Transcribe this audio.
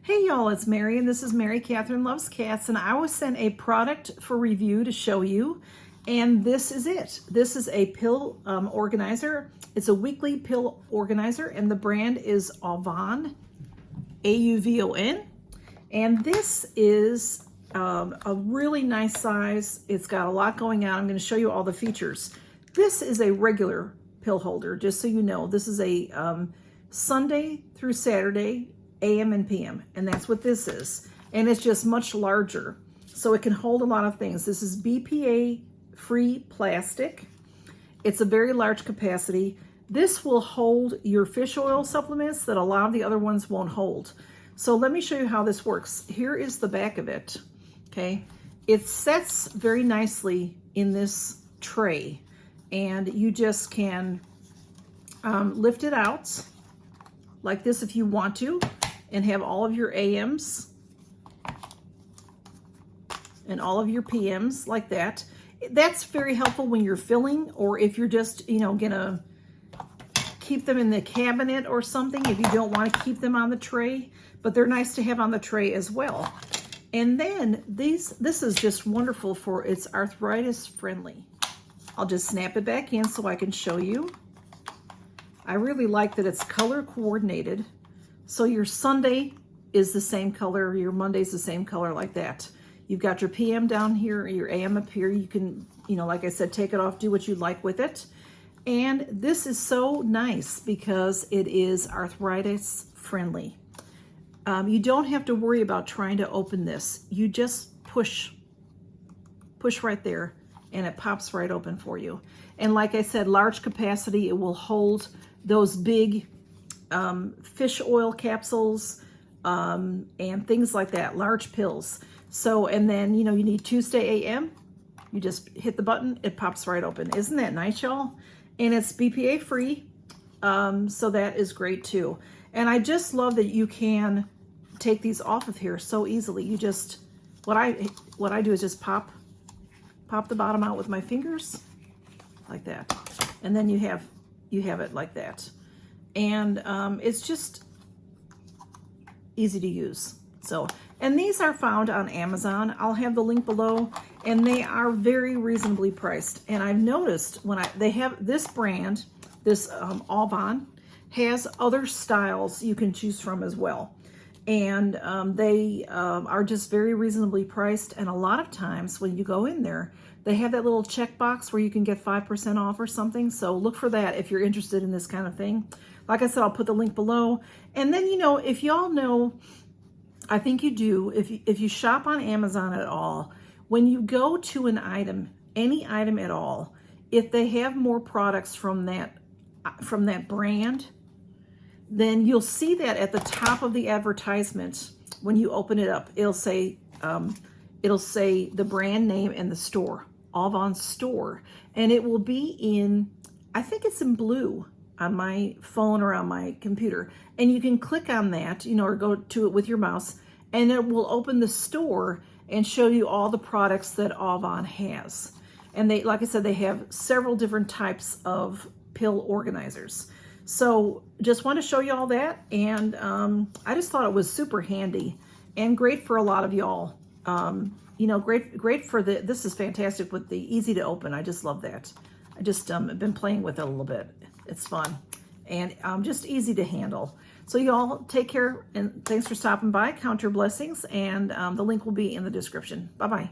Hey y'all, it's Mary and this is Mary Catherine Loves Cats, and I was sent a product for review to show you, and this is it. This is a pill organizer. It's a weekly pill organizer and the brand is AUVON, AUVON, and this is a really nice size. It's got a lot going on. I'm going to show you all the features. This is a regular pill holder, just so you know. This is a Sunday through Saturday AM and PM, and that's what this is. And it's just much larger, so it can hold a lot of things. This is BPA free plastic. It's a very large capacity. This will hold your fish oil supplements that a lot of the other ones won't hold. So let me show you how this works. Here is the back of it. Okay, it sets very nicely in this tray, and you just can lift it out like this if you want to, and have all of your AMs and all of your PMs like that. That's very helpful when you're filling, or if you're just, gonna keep them in the cabinet or something, if you don't want to keep them on the tray, but they're nice to have on the tray as well. And then this is just wonderful for, it's arthritis friendly. I'll just snap it back in so I can show you. I really like that it's color coordinated. So your Sunday is the same color, your Monday's the same color, like that. You've got your PM down here, your AM up here. You can, like I said, take it off, do what you like with it. And this is so nice because it is arthritis friendly. You don't have to worry about trying to open this. You just push right there and it pops right open for you. And like I said, large capacity, it will hold those big fish oil capsules and things like that, large pills. So, and then, you need Tuesday AM, you just hit the button, it pops right open. Isn't that nice, y'all? And it's BPA free, so that is great too. And I just love that you can take these off of here so easily. You just, what I do is just pop the bottom out with my fingers like that, and then you have it like that. And it's just easy to use. So, and these are found on Amazon. I'll have the link below, and they are very reasonably priced. And I've noticed when they have this brand, this AUVON, has other styles you can choose from as well. And they are just very reasonably priced. And a lot of times when you go in there, they have that little checkbox where you can get 5% off or something. So look for that if you're interested in this kind of thing. Like I said, I'll put the link below. And then, if y'all know, I think you do, if you shop on Amazon at all, when you go to an item, any item at all, if they have more products from that brand, then you'll see that at the top of the advertisement. When you open it up, it'll say the brand name and the store, AUVON store, and it will be in, I think it's in blue on my phone or on my computer, and you can click on that, or go to it with your mouse, and it will open the store and show you all the products that AUVON has. And they, like I said, they have several different types of pill organizers. So just want to show you all that, and I just thought it was super handy and great for a lot of y'all. Great for this is fantastic with the easy to open. I just love that. I just have been playing with it a little bit. It's fun and just easy to handle. So y'all take care, and thanks for stopping by. Count your blessings, and the link will be in the description. Bye-bye.